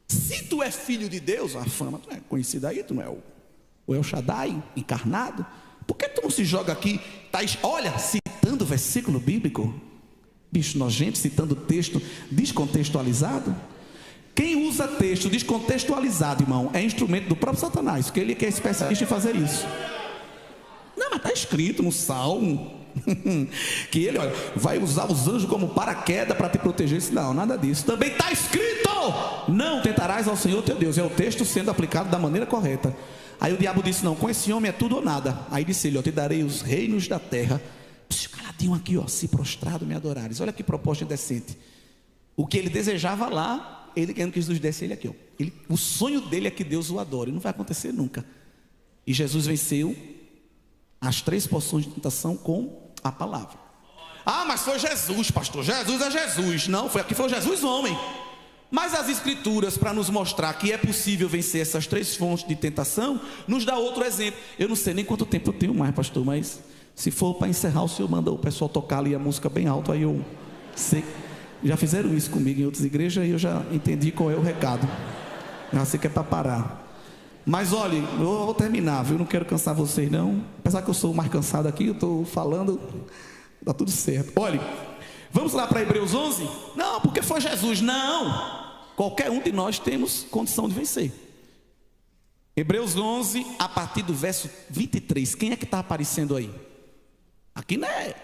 [SPEAKER 1] Se tu é filho de Deus, a fama, tu é conhecida aí, tu não é o El Shaddai encarnado? Por que tu não se joga aqui? Tá, olha, citando versículo bíblico, bicho nojento, citando texto descontextualizado. Quem usa texto descontextualizado, irmão, é instrumento do próprio Satanás, porque ele é especialista em fazer isso. Não, mas está escrito no Salmo, Que ele, olha, vai usar os anjos como paraquedas para te proteger. Não, nada disso. Também está escrito: não tentarás ao Senhor teu Deus. É o texto sendo aplicado da maneira correta. Aí o diabo disse: não, com esse homem é tudo ou nada. Aí disse ele: eu te darei os reinos da terra. Caladinho aqui, ó, se prostrado me adorares. Olha que proposta indecente. O que ele desejava lá, ele querendo que Jesus desse ele aqui, ó. O sonho dele é que Deus o adore. Não vai acontecer nunca. E Jesus venceu as 3 porções de tentação com a palavra. Ah, mas foi Jesus, pastor. Jesus é Jesus. Não, foi Jesus homem. Mas as escrituras, para nos mostrar que é possível vencer essas 3 fontes de tentação, nos dá outro exemplo. Eu não sei nem quanto tempo eu tenho mais, pastor, mas se for para encerrar, o senhor manda o pessoal tocar ali a música bem alto. Aí eu sei. Já fizeram isso comigo em outras igrejas e eu já entendi qual é o recado. Já sei que é para parar. Mas olha, eu vou terminar, viu? Não quero cansar vocês não. Apesar que eu sou o mais cansado aqui, eu estou falando, dá tudo certo. Olha, vamos lá para Hebreus 11? Não, porque foi Jesus. Não, qualquer um de nós temos condição de vencer. Hebreus 11, a partir do verso 23. Quem é que está aparecendo aí? Aqui não é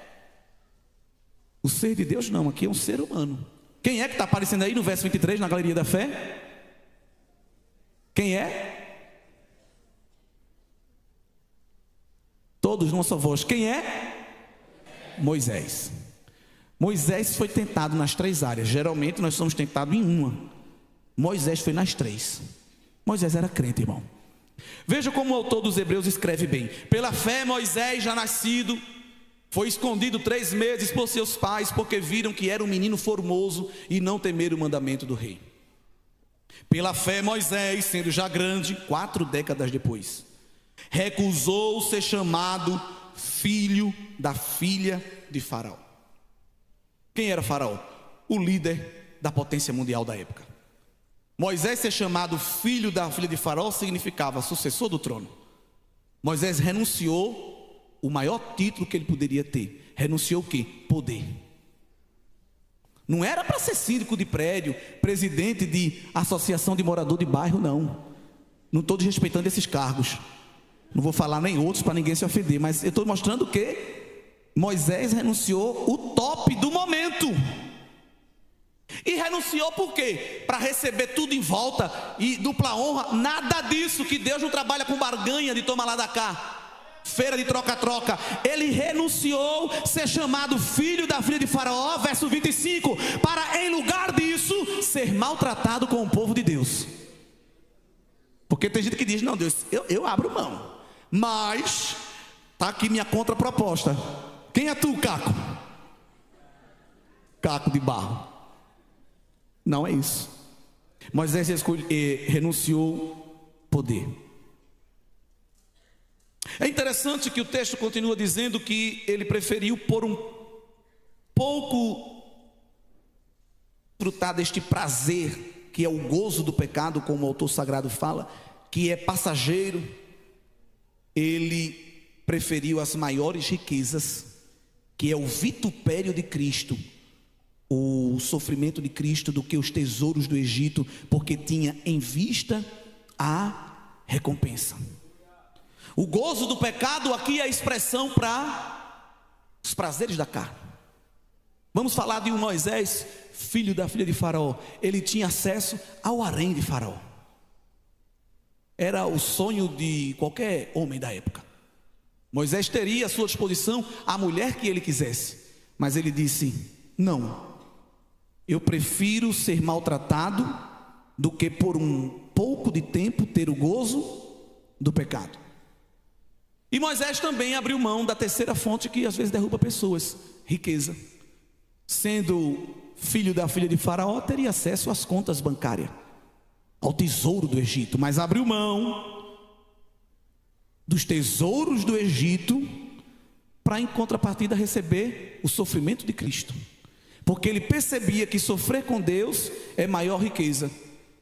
[SPEAKER 1] o ser de Deus, não. Aqui é um ser humano. Quem é que está aparecendo aí no verso 23, na galeria da fé? Quem é? Todos numa só voz. Quem é? Moisés. Moisés foi tentado nas 3 áreas. Geralmente nós somos tentados em uma. Moisés foi nas 3. Moisés era crente, irmão. Veja como o autor dos Hebreus escreve bem: pela fé Moisés, já nascido, foi escondido 3 meses por seus pais, porque viram que era um menino formoso e não temeram o mandamento do rei. Pela fé Moisés, sendo já grande, 4 décadas depois, recusou ser chamado filho da filha de Faraó. Quem era Faraó? O líder da potência mundial da época. Moisés ser chamado filho da filha de Faraó significava sucessor do trono. Moisés renunciou o maior título que ele poderia ter. Renunciou o quê? Poder. Não era para ser síndico de prédio, presidente de associação de morador de bairro, não. Não estou desrespeitando esses cargos. Não vou falar nem outros para ninguém se ofender, mas eu estou mostrando que Moisés renunciou o top do momento. E renunciou por quê? Para receber tudo em volta e dupla honra. Nada disso, que Deus não trabalha com barganha de toma lá da cá, feira de troca-troca. Ele renunciou ser chamado filho da filha de Faraó, verso 25, para em lugar disso ser maltratado com o povo de Deus. Porque tem gente que diz: não, Deus, eu abro mão, mas está aqui minha contraproposta. Quem é tu, Caco? Caco de barro. Não é isso. Moisés renunciou poder. É interessante que o texto continua dizendo que ele preferiu por um pouco desfrutar deste prazer, que é o gozo do pecado, como o autor sagrado fala, que é passageiro. Ele preferiu as maiores riquezas, que é o vitupério de Cristo, o sofrimento de Cristo, do que os tesouros do Egito, porque tinha em vista a recompensa. O gozo do pecado aqui é a expressão para os prazeres da carne. Vamos falar de um Moisés, filho da filha de Faraó. Ele tinha acesso ao harém de Faraó. Era o sonho de qualquer homem da época. Moisés teria à sua disposição a mulher que ele quisesse, mas ele disse: não, eu prefiro ser maltratado do que por um pouco de tempo ter o gozo do pecado. E Moisés também abriu mão da terceira fonte que às vezes derruba pessoas: riqueza. Sendo filho da filha de Faraó, teria acesso às contas bancárias, ao tesouro do Egito, mas abriu mão dos tesouros do Egito para, em contrapartida, receber o sofrimento de Cristo, porque ele percebia que sofrer com Deus é maior riqueza,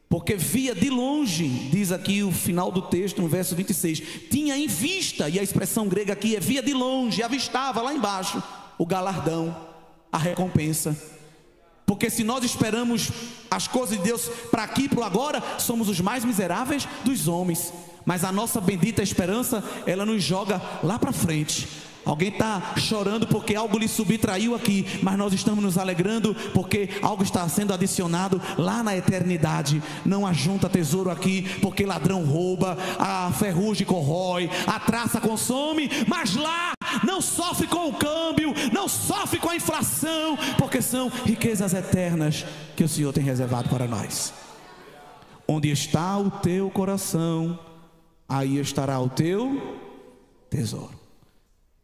[SPEAKER 1] porque via de longe, diz aqui o final do texto, no verso 26, tinha em vista, e a expressão grega aqui é via de longe, avistava lá embaixo o galardão, a recompensa. Porque se nós esperamos as coisas de Deus para aqui e para o agora, somos os mais miseráveis dos homens. Mas a nossa bendita esperança, ela nos joga lá para frente, Alguém está chorando porque algo lhe subtraiu aqui, mas nós estamos nos alegrando porque algo está sendo adicionado lá na eternidade. Não ajunta tesouro aqui, porque ladrão rouba, a ferrugem corrói, a traça consome, mas lá não sofre com o câmbio, não sofre com a inflação, porque são riquezas eternas que o Senhor tem reservado para nós. Onde está o teu coração, aí estará o teu tesouro.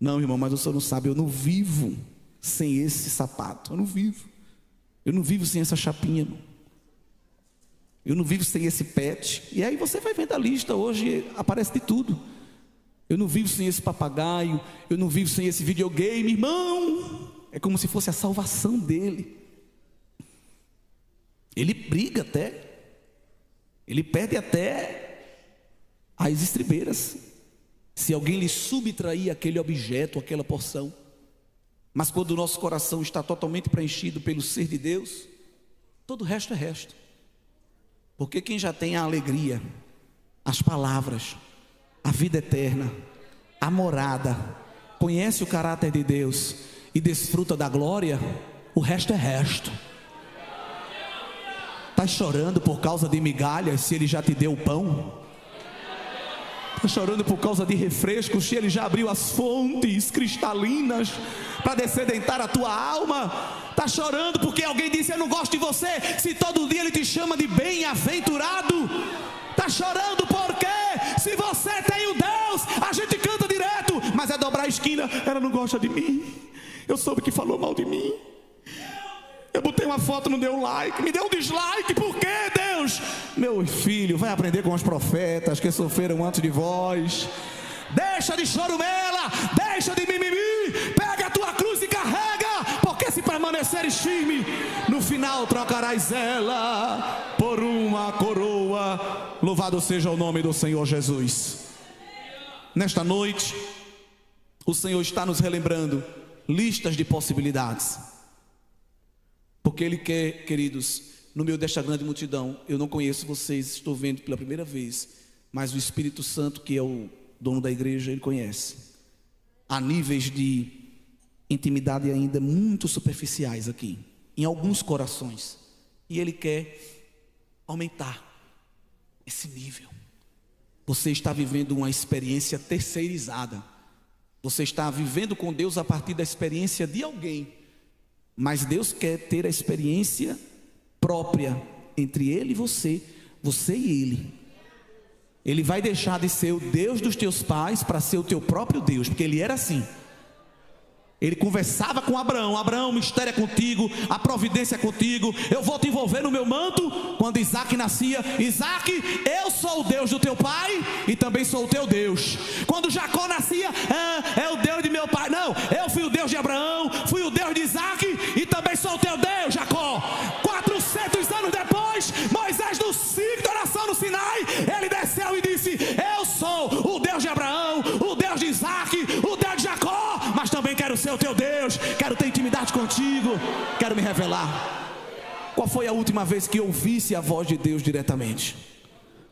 [SPEAKER 1] Não, irmão, mas o senhor não sabe, eu não vivo sem esse sapato. Eu não vivo sem essa chapinha, irmão. Eu não vivo sem esse pet. E aí você vai vendo a lista, hoje aparece de tudo. Eu não vivo sem esse papagaio, eu não vivo sem esse videogame, irmão. É como se fosse a salvação dele. Ele briga até, ele perde até as estribeiras, se alguém lhe subtrair aquele objeto, aquela porção. Mas quando o nosso coração está totalmente preenchido pelo ser de Deus, todo o resto é resto. Porque quem já tem a alegria, as palavras, a vida eterna, a morada, conhece o caráter de Deus e desfruta da glória, o resto é resto. Está chorando por causa de migalhas, se ele já te deu o pão? Está chorando por causa de refrescos, se ele já abriu as fontes cristalinas para descedentar a tua alma? Está chorando porque alguém disse: eu não gosto de você, se todo dia ele te chama de bem-aventurado? Está chorando porque se você tem o Deus, a gente canta direto, mas é dobrar a esquina, ela não gosta de mim, eu soube que falou mal de mim, eu botei uma foto, não deu like, me deu um dislike, por quê, Deus? Meu filho, vai aprender com os profetas que sofreram antes de vós. Deixa de chorumela, deixa de mimimi, pega a tua cruz e carrega, porque se permaneceres firme, no final trocarás ela por uma coroa. Louvado seja o nome do Senhor Jesus. Nesta noite, o Senhor está nos relembrando listas de possibilidades, porque Ele quer, queridos, no meio desta grande multidão, eu não conheço vocês, estou vendo pela primeira vez, mas o Espírito Santo, que é o dono da igreja, Ele conhece. Há níveis de intimidade ainda muito superficiais aqui, em alguns corações, e Ele quer aumentar esse nível. Você está vivendo uma experiência terceirizada, você está vivendo com Deus a partir da experiência de alguém, mas Deus quer ter a experiência própria entre Ele e você, você e Ele. Ele vai deixar de ser o Deus dos teus pais para ser o teu próprio Deus, porque Ele era assim. Ele conversava com Abraão: Abraão, o mistério é contigo, a providência é contigo, eu vou te envolver no meu manto. Quando Isaac nascia: Isaac, eu sou o Deus do teu pai e também sou o teu Deus. Quando Jacó nascia: é o Deus de meu pai. Não, eu fui o Deus de Abraão, fui o Deus de Isaac e também sou o teu Deus, Jacó. 400 anos depois, Moisés, no ciclo de oração no Sinai, ele desceu e disse: eu sou o Deus de Abraão, o Deus de Isaac, o Deus de Jacó, mas também quero ser o teu Deus, quero ter intimidade contigo, quero me revelar. Qual foi a última vez que ouvisse a voz de Deus diretamente?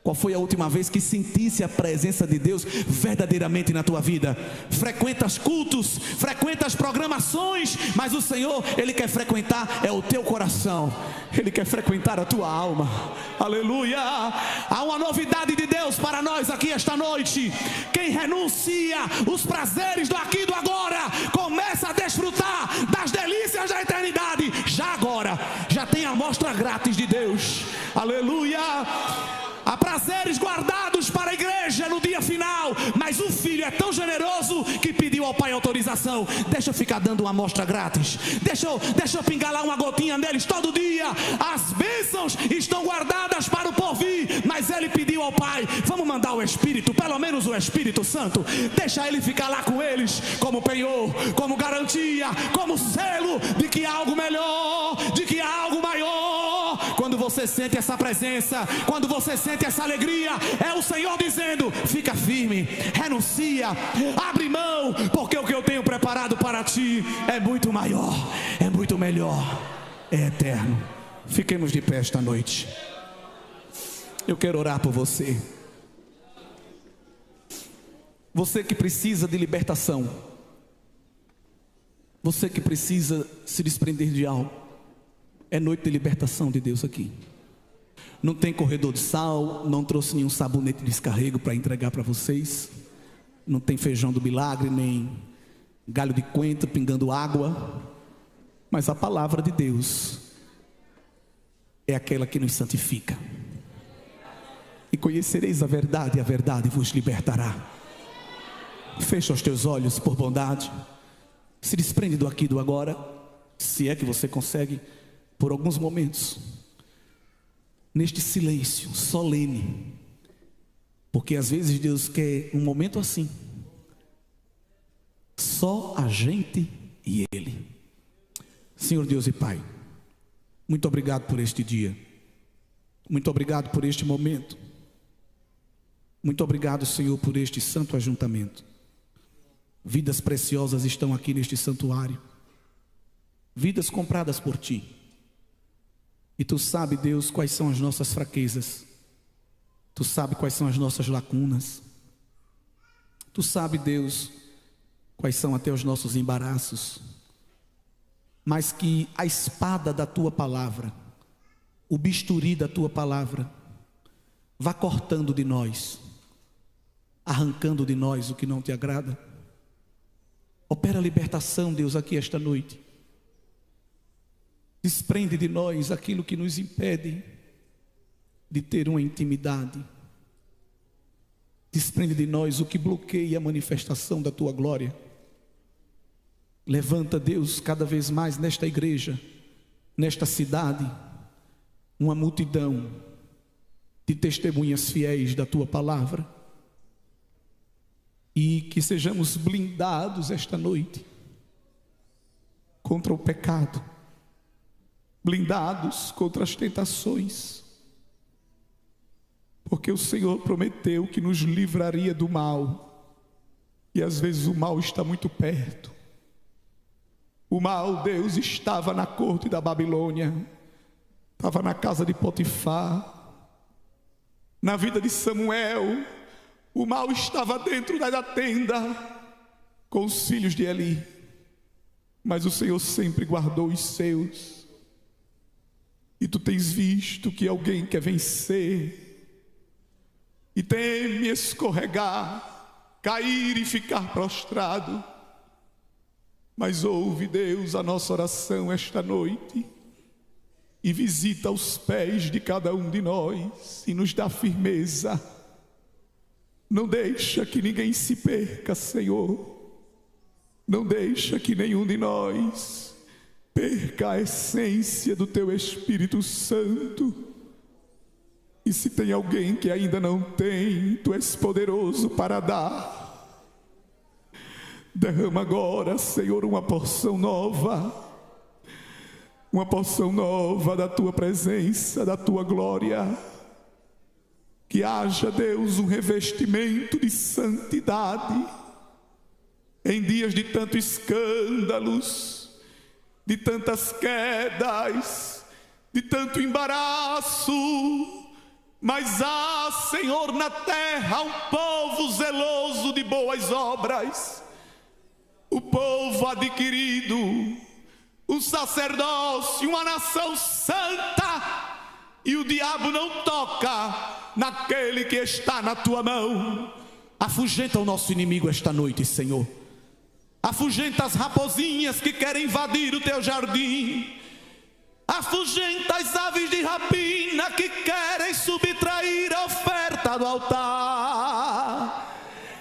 [SPEAKER 1] Qual foi a última vez que sentisse a presença de Deus verdadeiramente na tua vida? Frequentas cultos, frequentas programações, mas o Senhor, Ele quer frequentar é o teu coração, Ele quer frequentar a tua alma. Aleluia! Há uma novidade de Deus para nós aqui esta noite. Quem renuncia os prazeres do aqui e do agora, começa a desfrutar das delícias da eternidade. Já agora, já tem a amostra grátis de Deus. Aleluia! Há prazeres guardados para a igreja no dia final, mas o filho é tão generoso que pediu ao pai autorização: deixa eu ficar dando uma amostra grátis, deixa eu pingar lá uma gotinha neles todo dia. As bênçãos estão guardadas para o porvir, mas ele pediu ao pai: vamos mandar o Espírito, pelo menos o Espírito Santo, deixa ele ficar lá com eles, como penhor, como garantia, como selo de que há algo melhor, de que há algo maior. Quando você sente essa presença, quando você sente essa alegria, é o Senhor dizendo: fica firme, renuncia, abre mão, porque o que eu tenho preparado para ti é muito maior, é muito melhor, é eterno. Fiquemos de pé esta noite. Eu quero orar por você. Você que precisa de libertação, Você que precisa se desprender de algo, é noite de libertação de Deus aqui. Não tem corredor de sal, não trouxe nenhum sabonete de descarrego para entregar para vocês. Não tem feijão do milagre, nem galho de coentro pingando água. Mas a palavra de Deus é aquela que nos santifica. E conhecereis a verdade, e a verdade vos libertará. Fecha os teus olhos por bondade. Se desprende do aqui e do agora, se é que você consegue, por alguns momentos, neste silêncio solene. Porque às vezes Deus quer um momento assim, só a gente e Ele. Senhor Deus e Pai, muito obrigado por este dia, muito obrigado por este momento, muito obrigado, Senhor, por este santo ajuntamento. Vidas preciosas estão aqui neste santuário, vidas compradas por Ti. E Tu sabe, Deus, quais são as nossas fraquezas. Tu sabe quais são as nossas lacunas. Tu sabe, Deus, quais são até os nossos embaraços. Mas que a espada da Tua palavra, o bisturi da Tua palavra, vá cortando de nós, arrancando de nós o que não Te agrada. Opera a libertação, Deus, aqui esta noite. Desprende de nós aquilo que nos impede de ter uma intimidade. Desprende de nós o que bloqueia a manifestação da Tua glória. Levanta, Deus, cada vez mais nesta igreja, nesta cidade, uma multidão de testemunhas fiéis da Tua palavra. E que sejamos blindados esta noite contra o pecado, blindados contra as tentações, porque o Senhor prometeu que nos livraria do mal, e às vezes o mal está muito perto. O mal, Deus, estava na corte da Babilônia, estava na casa de Potifar, na vida de Samuel. O mal estava dentro da tenda com os filhos de Eli, mas o Senhor sempre guardou os seus. E Tu tens visto que alguém quer vencer e teme escorregar, cair e ficar prostrado. Mas ouve, Deus, a nossa oração esta noite e visita os pés de cada um de nós e nos dá firmeza. Não deixa que ninguém se perca, Senhor. Não deixa que nenhum de nós perca a essência do Teu Espírito Santo. E se tem alguém que ainda não tem, Tu és poderoso para dar. Derrama agora, Senhor, uma porção nova da Tua presença, da Tua glória. Que haja, Deus, um revestimento de santidade em dias de tantos escândalos, de tantas quedas, de tanto embaraço. Mas há, Senhor, na terra um povo zeloso de boas obras, o povo adquirido, um sacerdócio, uma nação santa. E o diabo não toca naquele que está na Tua mão. Afugenta o nosso inimigo esta noite, Senhor. Afugenta as raposinhas que querem invadir o Teu jardim. Afugenta as aves de rapina que querem subtrair a oferta do altar.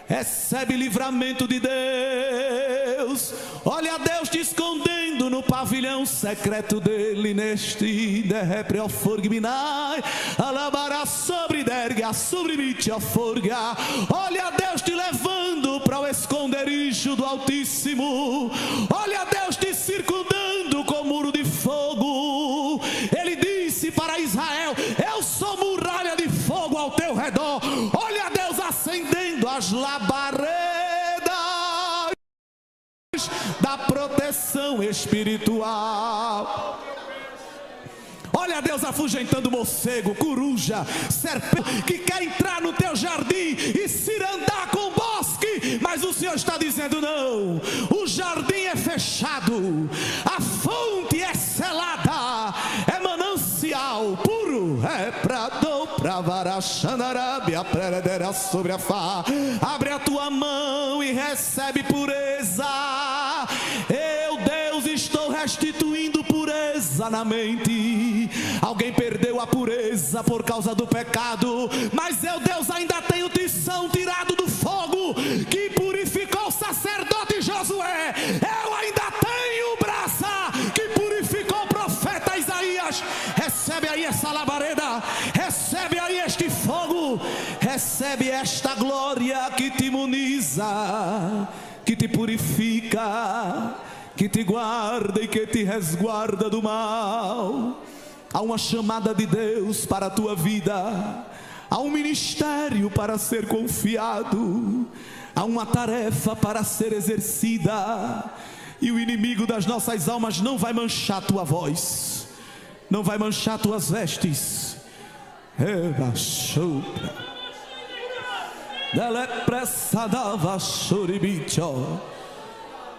[SPEAKER 1] Recebe livramento de Deus. Olha Deus te escondendo no pavilhão secreto dele neste derrepre alforgminai. Alabará sobre derga, sobre mite alforga. Olha Deus te levando para o esconderijo do Altíssimo. Olha Deus te circundando com muro de fogo. Ele disse para Israel: eu sou muralha de fogo ao teu redor. Olha Deus acendendo as labaredas da proteção espiritual. Olha Deus afugentando morcego, coruja, serpente que quer entrar no teu jardim e cirandar com o bosque. Mas o Senhor está dizendo: não, o jardim é fechado. fechado, a fonte é selada, é manancial puro, é prado, pravarachanarabia, prederá sobre a fá. Abre a tua mão e recebe pureza. Eu, Deus, estou restituindo pureza na mente. Alguém perdeu a pureza por causa do pecado, mas eu, Deus, ainda tenho tição tirado do fogo que purificou o sacerdote Josué. Eu ainda tenho braça que purificou o profeta Isaías. Recebe aí essa labareda, recebe aí este fogo, recebe esta glória que te imuniza, que te purifica, que te guarda e que te resguarda do mal. Há uma chamada de Deus para a tua vida, há um ministério para ser confiado, há uma tarefa para ser exercida, e o inimigo das nossas almas não vai manchar tua voz, não vai manchar tuas vestes.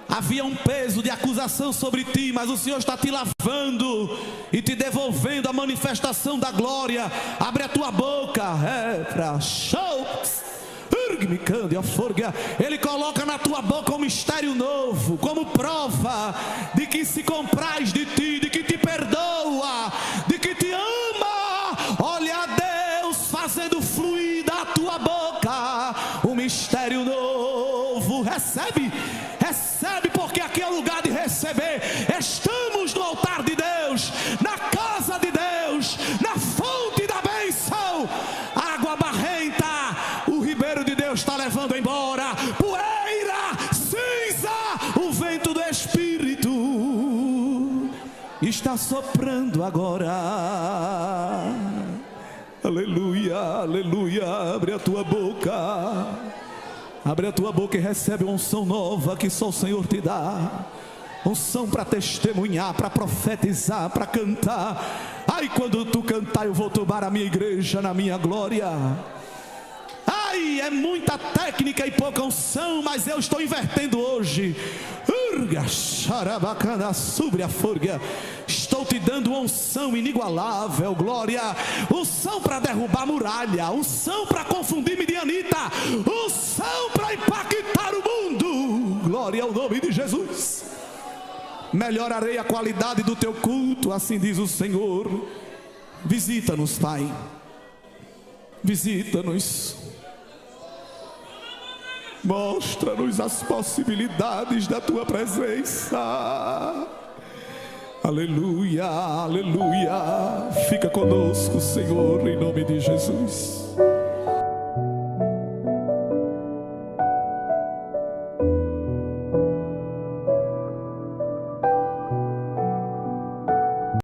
[SPEAKER 1] Havia um peso de acusação sobre ti, mas o Senhor está te lavando e te devolvendo a manifestação da glória. Abre a tua boca, Ele coloca na tua boca um mistério novo, como prova de que se compraz de ti, de que te perdoa, de que te ama. Olha a Deus fazendo fluir da tua boca um mistério novo. Recebe, recebe, porque aqui é o lugar de receber. Estamos no altar de Deus, na casa de Deus, na fonte da bênção. Água barrenta, o ribeiro de Deus está levando embora. Poeira, cinza, o vento do Espírito está soprando agora. Aleluia, aleluia. Abre a tua boca, abre a tua boca e recebe uma unção nova que só o Senhor te dá. Unção para testemunhar, para profetizar, para cantar. Ai, quando tu cantar eu vou tomar a minha igreja na minha glória. Ai, é muita técnica e pouca unção, mas eu estou invertendo hoje. Estou te dando uma unção inigualável, glória. Unção para derrubar muralha, unção para confundir midianita, unção para impactar o mundo. Glória ao nome de Jesus. Melhorarei a qualidade do teu culto, assim diz o Senhor. Visita-nos, Pai, visita-nos, mostra-nos as possibilidades da tua presença. Aleluia, aleluia. Fica conosco, Senhor, em nome de Jesus.